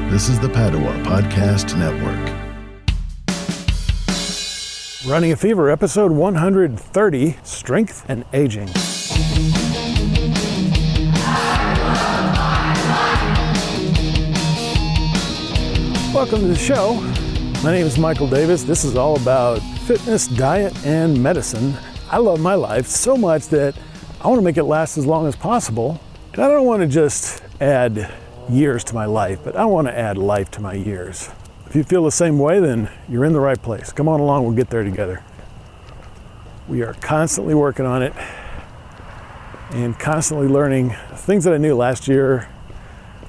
This is the Padua Podcast Network. Running a Fever, episode 130, Strength and Aging. Welcome to the show. My name is Michael Davis. This is all about fitness, diet, and medicine. I love my life so much that I want to make it last as long as possible. And I don't want to just add years to my life, but I want to add life to my years. If you feel the same way, then you're in the right place. Come on along, we'll get there together. We are constantly working on it and constantly learning things that I knew last year,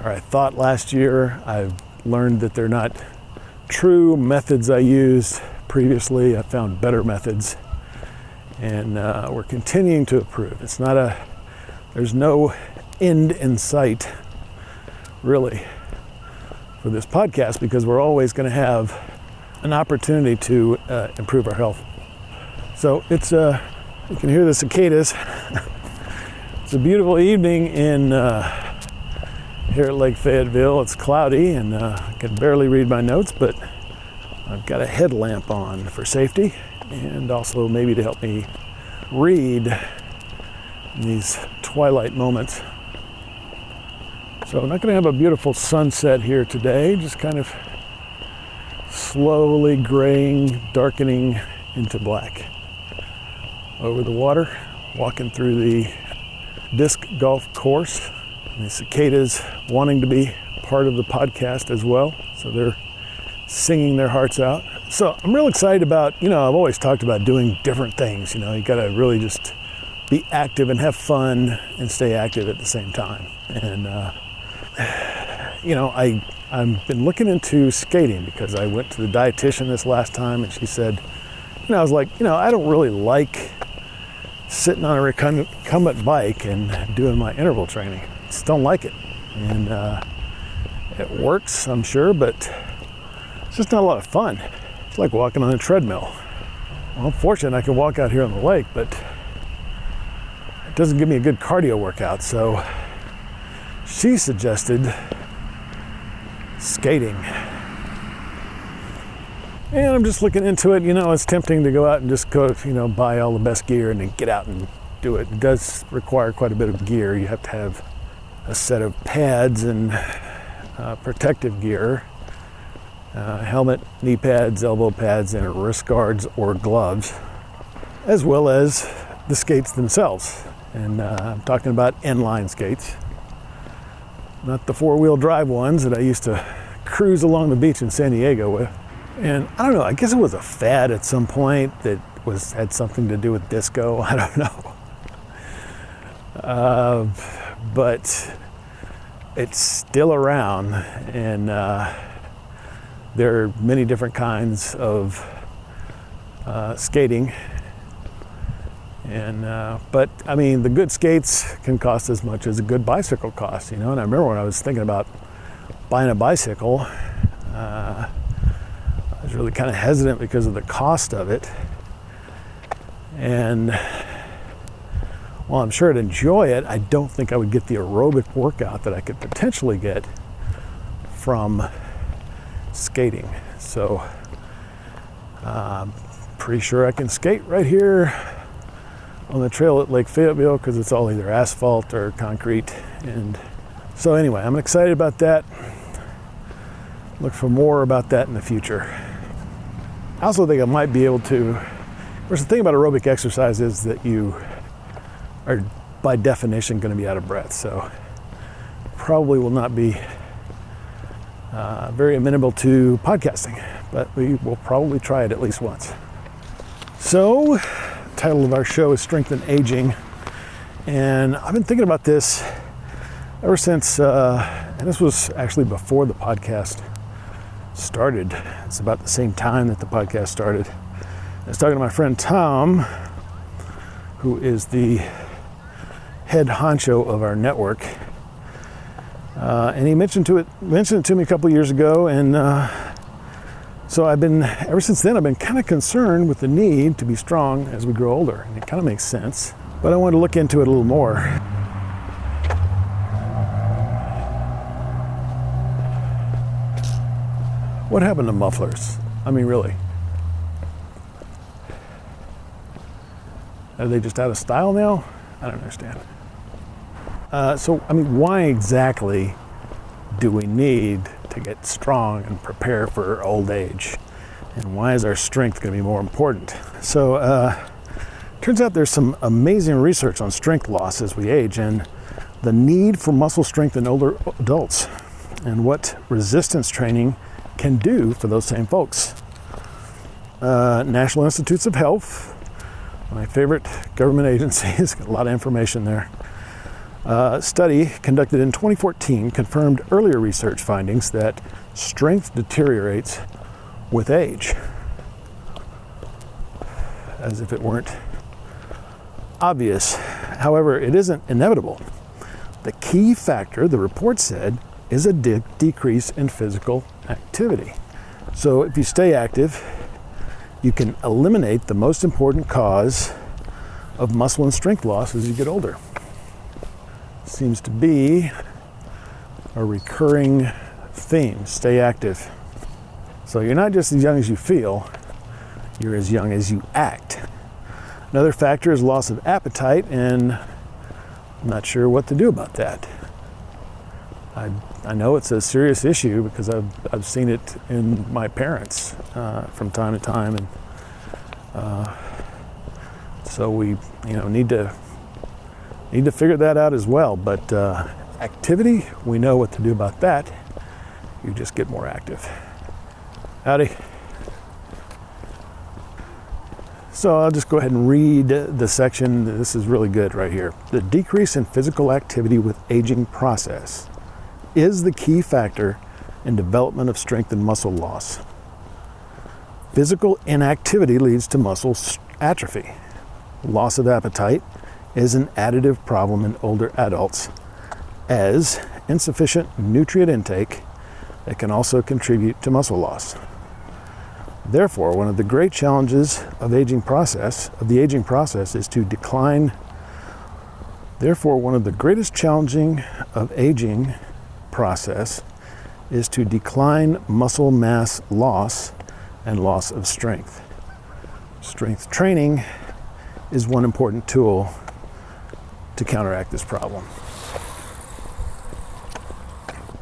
or I thought last year. I've learned that they're not true methods I used previously. I found better methods, and we're continuing to improve. There's no end in sight, really, for this podcast, because we're always going to have an opportunity to improve our health. So you can hear the cicadas. It's a beautiful evening here at Lake Fayetteville. It's cloudy and I can barely read my notes, but I've got a headlamp on for safety and also maybe to help me read in these twilight moments. So I'm not going to have a beautiful sunset here today, just kind of slowly graying, darkening into black. Over the water, walking through the disc golf course, and the cicadas wanting to be part of the podcast as well. So they're singing their hearts out. So I'm real excited about, I've always talked about doing different things. You got to really just be active and have fun and stay active at the same time. And I've been looking into skating because I went to the dietitian this last time and she said, I was like, I don't really like sitting on a recumbent bike and doing my interval training. Just don't like it. And it works, I'm sure, but it's just not a lot of fun. It's like walking on a treadmill. Well, I'm fortunate I can walk out here on the lake, but it doesn't give me a good cardio workout. So she suggested skating. And I'm just looking into it. It's tempting to go out and just go, buy all the best gear and then get out and do it. It does require quite a bit of gear. You have to have a set of pads and protective gear, helmet, knee pads, elbow pads, and wrist guards or gloves, as well as the skates themselves. And I'm talking about inline skates. Not the four-wheel drive ones that I used to cruise along the beach in San Diego with. And I don't know, I guess it was a fad at some point that had something to do with disco. I don't know. But it's still around, and there are many different kinds of skating. And but I mean, the good skates can cost as much as a good bicycle costs, And I remember when I was thinking about buying a bicycle, I was really kind of hesitant because of the cost of it. And while I'm sure I'd enjoy it, I don't think I would get the aerobic workout that I could potentially get from skating. So I'm pretty sure I can skate right here on the trail at Lake Fayetteville because it's all either asphalt or concrete. And so anyway, I'm excited about that. Look for more about that in the future. I also think I might be able to, the thing about aerobic exercise is that you are by definition going to be out of breath. So probably will not be very amenable to podcasting, but we will probably try it at least once. So the title of our show is Strength and Aging. And I've been thinking about this ever since, and this was actually before the podcast started. It's about the same time that the podcast started. I was talking to my friend Tom, who is the head honcho of our network, and he mentioned it to me a couple of years ago, and so ever since then I've been kind of concerned with the need to be strong as we grow older, and it kind of makes sense, but I wanted to look into it a little more. What happened to mufflers? I mean, really. Are they just out of style now? I don't understand. Why exactly do we need to get strong and prepare for old age? And why is our strength going to be more important? Turns out there's some amazing research on strength loss as we age and the need for muscle strength in older adults and what resistance training can do for those same folks. National Institutes of Health, my favorite government agencies, got a lot of information there. Study conducted in 2014 confirmed earlier research findings that strength deteriorates with age. As if it weren't obvious. However, it isn't inevitable. The key factor, the report said, is a decrease in physical activity. So if you stay active, you can eliminate the most important cause of muscle and strength loss as you get older. Seems to be a recurring theme, stay active. So you're not just as young as you feel, you're as young as you act. Another factor is loss of appetite, and I'm not sure what to do about that. I know it's a serious issue because I've seen it in my parents from time to time, and so we need to figure that out as well. But activity, we know what to do about that. You just get more active. Howdy. So I'll just go ahead and read the section. This is really good right here. The decrease in physical activity with aging process is the key factor in development of strength and muscle loss. Physical inactivity leads to muscle atrophy. Loss of appetite is an additive problem in older adults, as insufficient nutrient intake that can also contribute to muscle loss. Therefore, one of the great challenges of the aging process is to decline. Therefore, one of the greatest challenging of aging process is to decline muscle mass loss and loss of strength. Strength training is one important tool to counteract this problem.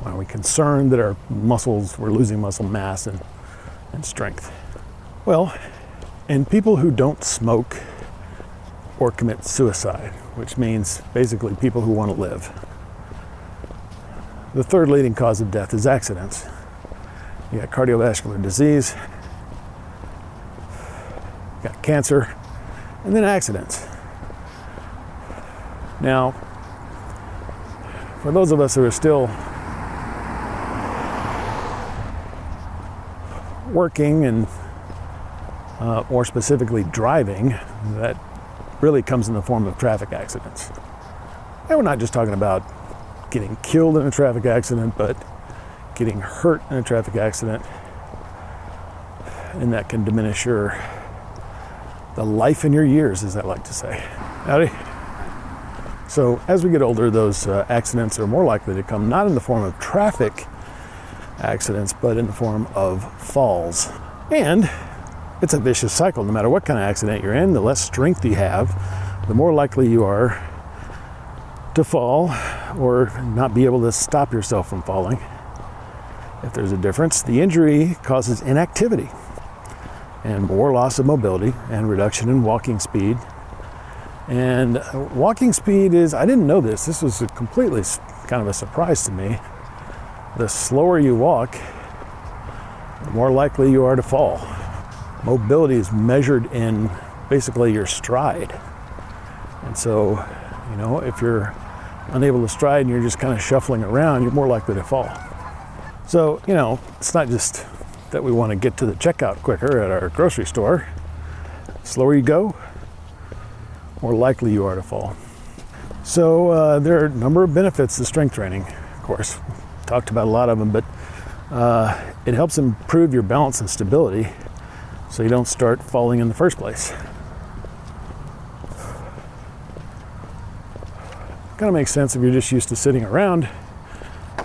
Are we concerned that we're losing muscle mass and strength? Well, in people who don't smoke or commit suicide, which means basically people who want to live, the third leading cause of death is accidents. You got cardiovascular disease, you got cancer, and then accidents. Now, for those of us who are still working and more specifically driving, that really comes in the form of traffic accidents. And we're not just talking about getting killed in a traffic accident, but getting hurt in a traffic accident, and that can diminish the life in your years, as I like to say. Howdy. So as we get older, those accidents are more likely to come not in the form of traffic accidents, but in the form of falls. And it's a vicious cycle. No matter what kind of accident you're in, the less strength you have, the more likely you are to fall or not be able to stop yourself from falling. If there's a difference, the injury causes inactivity and more loss of mobility and reduction in walking speed. And walking speed I didn't know this. This was completely kind of a surprise to me. The slower you walk, the more likely you are to fall. Mobility is measured in basically your stride. And so, if you're unable to stride and you're just kind of shuffling around, you're more likely to fall. So, it's not just that we want to get to the checkout quicker at our grocery store. The slower you go, more likely you are to fall. So there are a number of benefits to strength training. Of course, we talked about a lot of them, but it helps improve your balance and stability so you don't start falling in the first place. Kind of makes sense if you're just used to sitting around.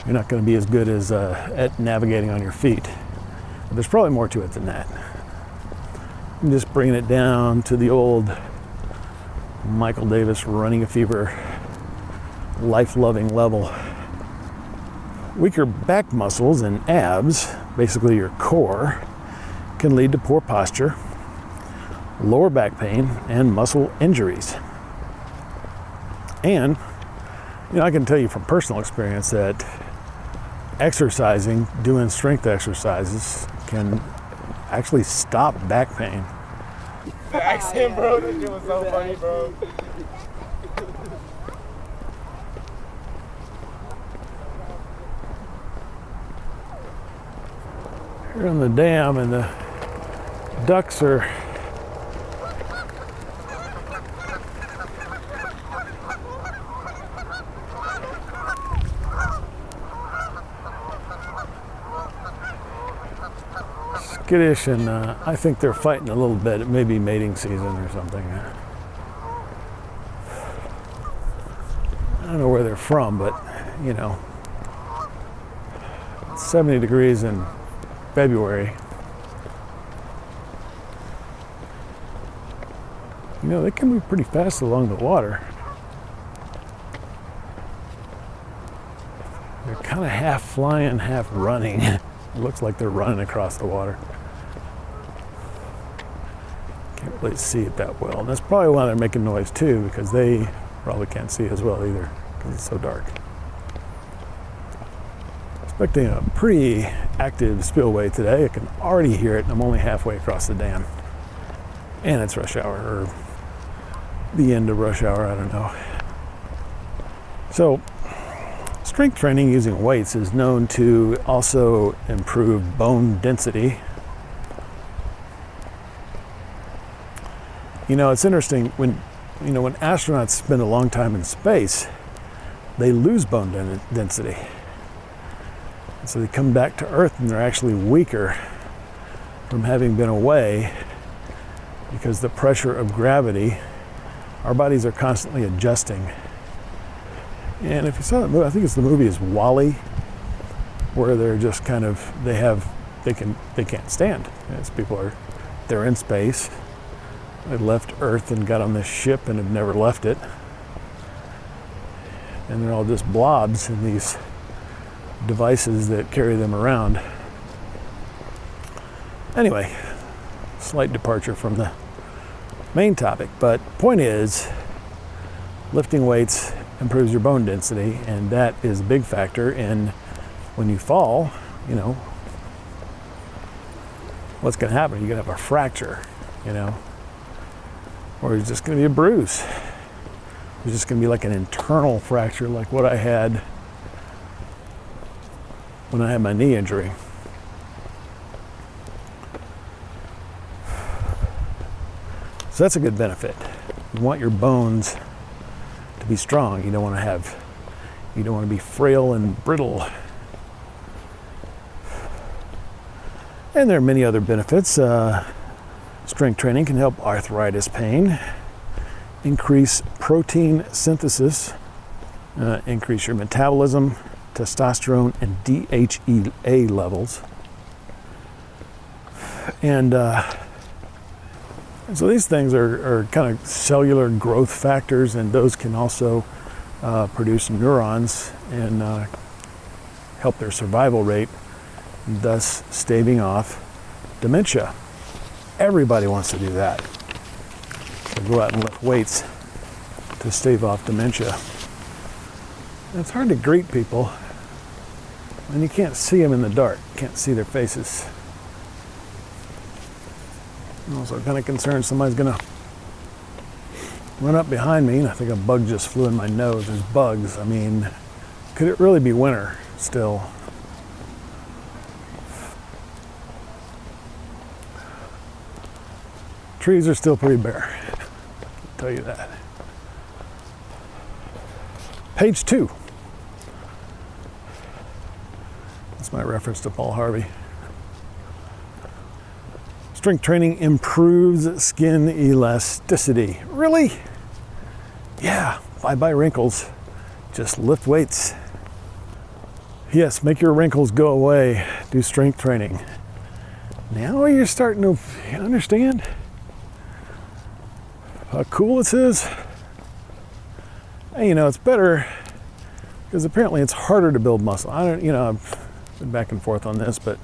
You're not going to be as good as at navigating on your feet. But there's probably more to it than that. I'm just bringing it down to the old Michael Davis running a fever, life-loving level. Weaker back muscles and abs, basically your core, can lead to poor posture, lower back pain, and muscle injuries. And, I can tell you from personal experience that exercising, doing strength exercises, can actually stop back pain. Ask him, bro. This shit was so funny, bro. Here on the dam, and the ducks are skittish, and I think they're fighting a little bit. It may be mating season or something. I don't know where they're from, but it's 70 degrees in February. They can move pretty fast along the water. They're kind of half flying, half running. It looks like they're running across the water. Can't really see it that well. And that's probably why they're making noise too, because they probably can't see as well either, because it's so dark. Expecting a pretty active spillway today. I can already hear it, and I'm only halfway across the dam. And it's rush hour, or the end of rush hour, I don't know. So, strength training using weights is known to also improve bone density. It's interesting when astronauts spend a long time in space, they lose bone density. And so they come back to Earth and they're actually weaker from having been away, because the pressure of gravity, our bodies are constantly adjusting. And if you saw that movie, I think it's the movie is WALL-E, where they're just kind of, they can't stand. They're in space. They left Earth and got on this ship and have never left it. And they're all just blobs in these devices that carry them around. Anyway, slight departure from the main topic, but point is, lifting weights improves your bone density, and that is a big factor in when you fall, what's going to happen? You're going to have a fracture, or it's just going to be a bruise. It's just going to be like an internal fracture, like what I had when I had my knee injury. So that's a good benefit. You want your bones to be strong. You don't want to be frail and brittle. And there are many other benefits. Strength training can help arthritis pain, increase protein synthesis, increase your metabolism, testosterone, and DHEA levels. And so these things are kind of cellular growth factors, and those can also produce neurons and help their survival rate, thus staving off dementia. Everybody wants to do that. So go out and lift weights to stave off dementia. And it's hard to greet people when you can't see them in the dark, can't see their faces. I'm also kind of concerned somebody's gonna run up behind me, and I think a bug just flew in my nose. There's bugs. I mean, could it really be winter still? Trees are still pretty bare, I'll tell you that. Page 2. That's my reference to Paul Harvey. Strength training improves skin elasticity. Really? Yeah, bye-bye wrinkles. Just lift weights. Yes, make your wrinkles go away. Do strength training. Now you're starting to understand how cool this is. And, you know, it's better because apparently it's harder to build muscle. I've been back and forth on this, but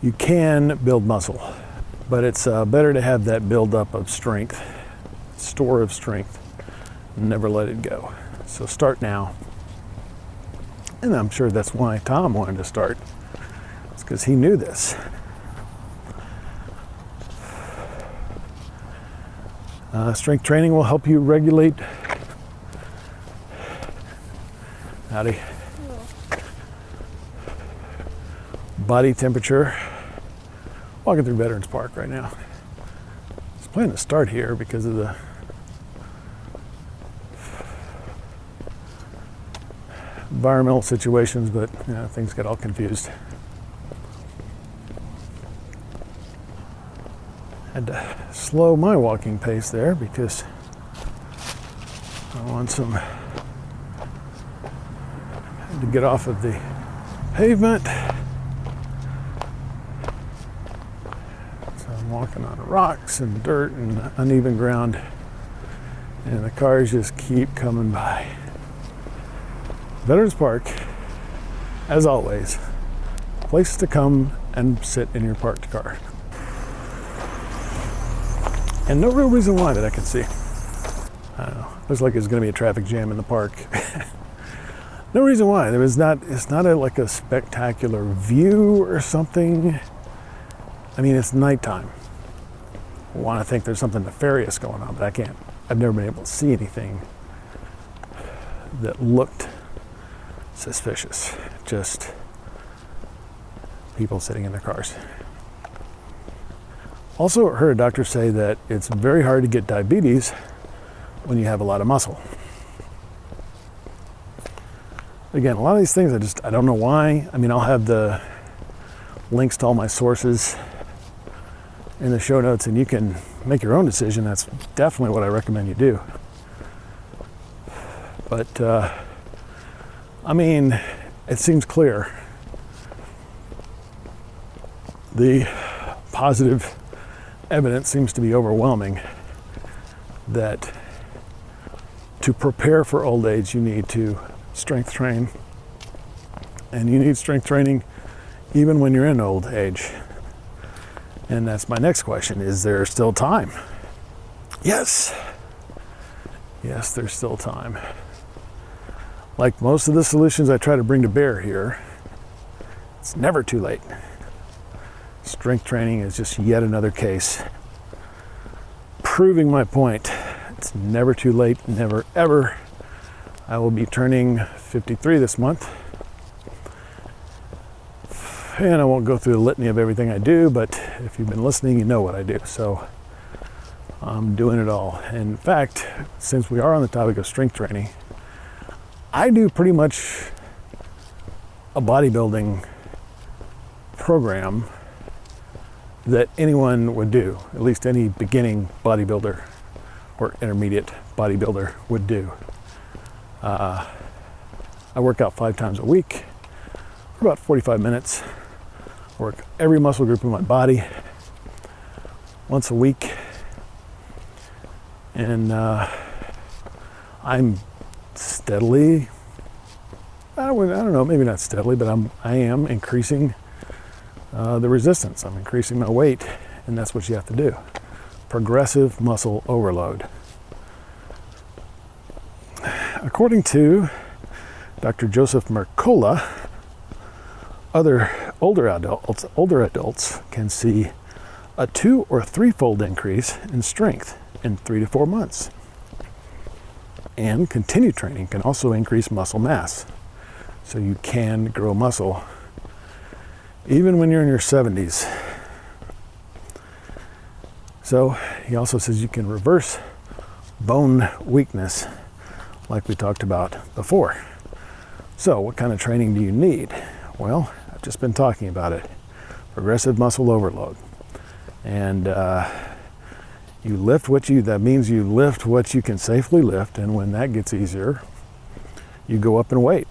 you can build muscle, but it's better to have that buildup of strength, store of strength, and never let it go. So start now. And I'm sure that's why Tom wanted to start. It's because he knew this. Strength training will help you regulate body temperature. Walking through Veterans Park right now. I was planning to start here because of the environmental situations, but things get all confused. Had to slow my walking pace there because I want to get off of the pavement. So I'm walking on rocks and dirt and uneven ground, and the cars just keep coming by. Veterans Park, as always, place to come and sit in your parked car. And no real reason why that I can see. I don't know. Looks like there's going to be a traffic jam in the park. No reason why. It's not like a spectacular view or something. I mean, it's nighttime. I want to think there's something nefarious going on, but I can't. I've never been able to see anything that looked suspicious. Just people sitting in their cars. Also heard a doctor say that it's very hard to get diabetes when you have a lot of muscle. Again, a lot of these things I don't know why. I mean, I'll have the links to all my sources in the show notes, and you can make your own decision. That's definitely what I recommend you do. But I mean, it seems clear. The positive evidence seems to be overwhelming that to prepare for old age, you need to strength train. And you need strength training even when you're in old age. And that's my next question. Is there still time? Yes. Yes, there's still time. Like most of the solutions I try to bring to bear here, it's never too late. Strength training is just yet another case proving my point. It's never too late, never ever. I will be turning 53 this month. And I won't go through the litany of everything I do, but if you've been listening, you know what I do. So I'm doing it all. In fact, since we are on the topic of strength training, I do pretty much a bodybuilding program that anyone would do, at least any beginning bodybuilder or intermediate bodybuilder would do. I work out 5 times a week for about 45 minutes. Work every muscle group in my body once a week. And I'm steadily, I don't know, maybe not steadily, but I am increasing the resistance. I'm increasing my weight, and that's what you have to do. Progressive muscle overload. According to Dr. Joseph Mercola, older adults can see a 2 or 3-fold increase in strength in 3 to 4 months. And continued training can also increase muscle mass. So you can grow muscle even when you're in your 70s. So he also says you can reverse bone weakness like we talked about before. So what kind of training do you need? Well, I've just been talking about it. Progressive muscle overload. And that means you lift what you can safely lift, and when that gets easier, you go up in weight.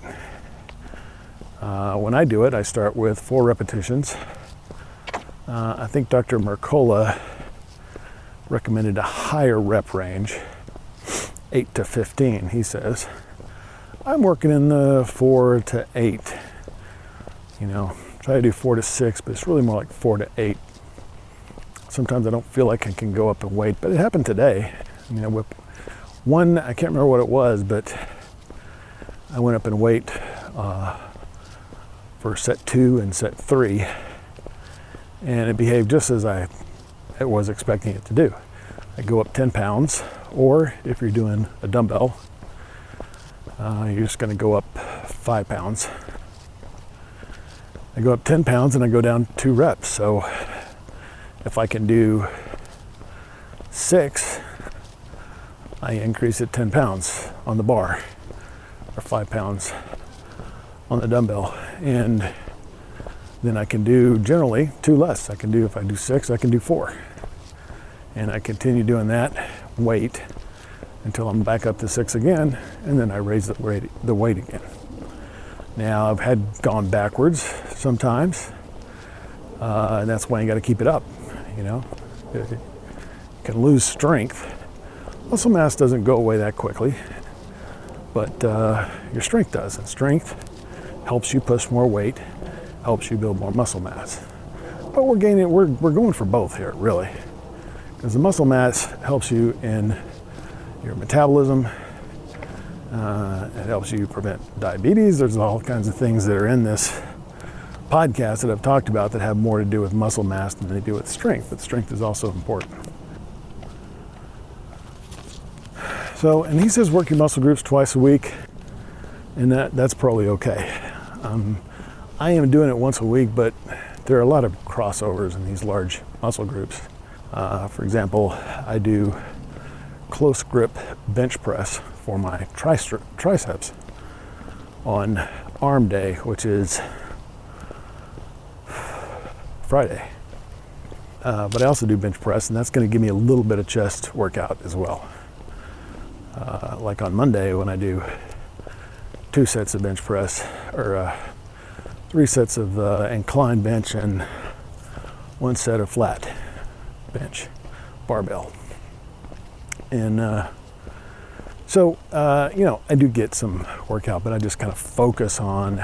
When I do it, I start with 4 repetitions. I think Dr. Mercola recommended a higher rep range, 8 to 15, he says. I'm working in the 4 to 8. Try to do 4 to 6, but it's really more like 4 to 8. Sometimes I don't feel like I can go up in weight, but it happened today. With one, I can't remember what it was, but I went up in weight for set 2 and set 3, and it behaved just as I was expecting it to do. I go up 10 pounds, or if you're doing a dumbbell, you're just going to go up 5 pounds. I go up 10 pounds and I go down 2 reps. So if I can do 6, I increase it 10 pounds on the bar, or 5 pounds on the dumbbell. And then I can do generally 2 less. If I do 6, I can do 4. And I continue doing that weight until I'm back up to 6 again, and then I raise the weight again. Now I've gone backwards sometimes, and that's why you got to keep it up. You can lose strength. Muscle mass doesn't go away that quickly, but your strength does. And strength helps you push more weight, helps you build more muscle mass. But we're going for both here, really, because the muscle mass helps you in your metabolism. It helps you prevent diabetes. There's all kinds of things that are in this podcast that I've talked about that have more to do with muscle mass than they do with strength, but strength is also important. So, and he says work your muscle groups twice a week, and that's probably okay. I am doing it once a week, but there are a lot of crossovers in these large muscle groups. For example, I do close grip bench press for my triceps on arm day, which is Friday. But I also do bench press, and that's going to give me a little bit of chest workout as well. Like on Monday when I do 2 sets of bench press, or 3 sets of incline bench and 1 set of flat bench barbell. And so, I do get some workout, but I just kind of focus on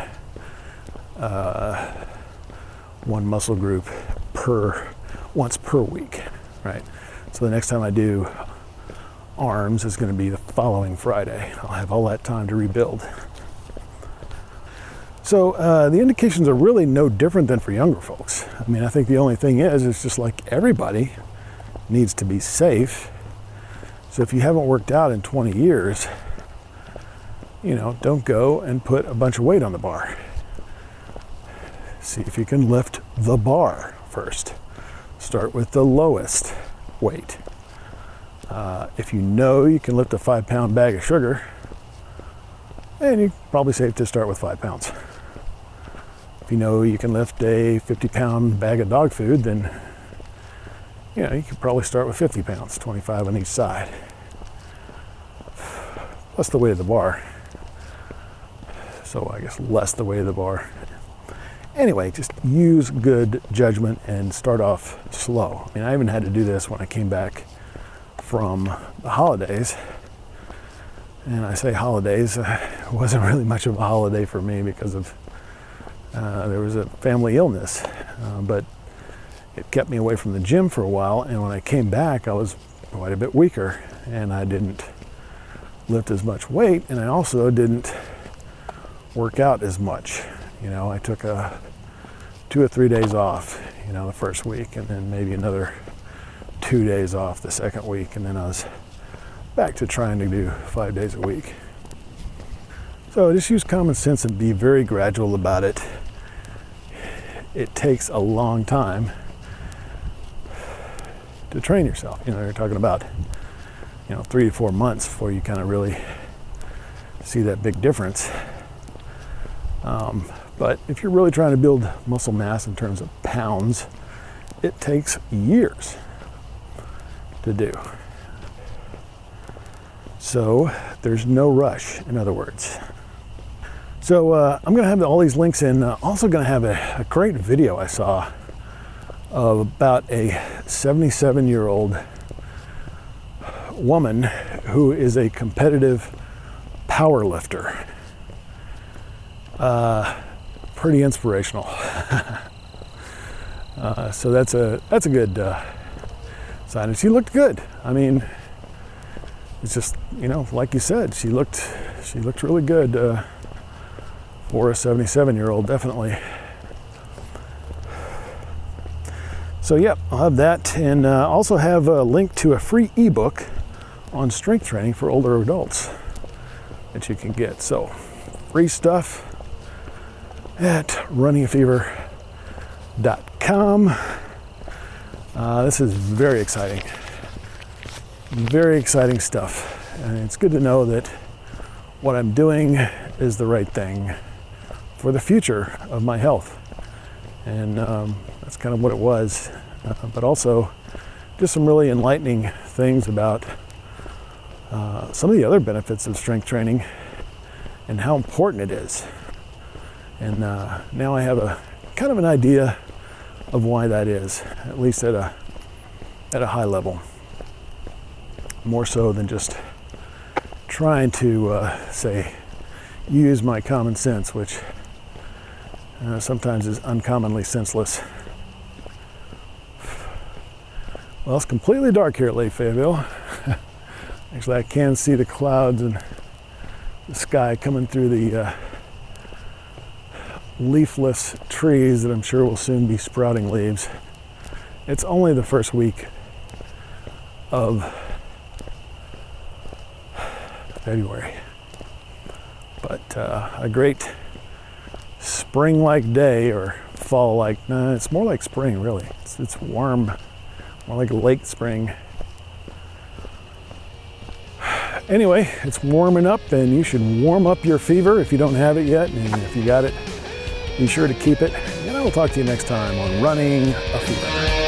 one muscle group once per week, right? So the next time I do arms is going to be the following Friday. I'll have all that time to rebuild. So the indications are really no different than for younger folks. I think the only thing is, it's just like everybody needs to be safe. So if you haven't worked out in 20 years, don't go and put a bunch of weight on the bar. See if you can lift the bar first. Start with the lowest weight. If you can lift a 5-pound bag of sugar, then you're probably safe to start with 5 pounds. If you can lift a 50-pound bag of dog food, then you could probably start with 50 pounds, 25 on each side, plus the weight of the bar. So I guess less the weight of the bar. Anyway, just use good judgment and start off slow. I even had to do this when I came back from the holidays. And I say holidays, it wasn't really much of a holiday for me because of there was a family illness, but it kept me away from the gym for a while, and when I came back, I was quite a bit weaker, and I didn't lift as much weight, and I also didn't work out as much. I took 2 or 3 days off, the first week, and then maybe another 2 days off the second week, and then I was back to trying to do 5 days a week. So just use common sense and be very gradual about it. It takes a long time to train yourself. You're talking about 3 to 4 months before you kind of really see that big difference. But if you're really trying to build muscle mass in terms of pounds, it takes years to do. So there's no rush, in other words. So I'm going to have all these links in. Also going to have a great video I saw of about a 77-year-old woman who is a competitive power lifter. Pretty inspirational. So that's a good sign. And she looked good. I mean, it's just, you know, like you said, she looked really good for a 77-year-old, definitely. So yep, I'll have that, and also have a link to a free ebook on strength training for older adults that you can get. So free stuff at runningafever.com. This is very exciting stuff, and it's good to know that what I'm doing is the right thing for the future of my health. And that's kind of what it was, but also just some really enlightening things about some of the other benefits of strength training and how important it is. And now I have a kind of an idea of why that is, at least at a high level, more so than just trying to say use my common sense, which sometimes is uncommonly senseless. Well, it's completely dark here at Lake Fayetteville. Actually, I can see the clouds and the sky coming through the leafless trees that I'm sure will soon be sprouting leaves. It's only the first week of February, but a great spring-like day, or fall-like. Nah, it's more like spring, really. It's warm, more like a late spring. Anyway, it's warming up, and you should warm up your fever if you don't have it yet, and if you got it, be sure to keep it. And I will talk to you next time on Running a Fever.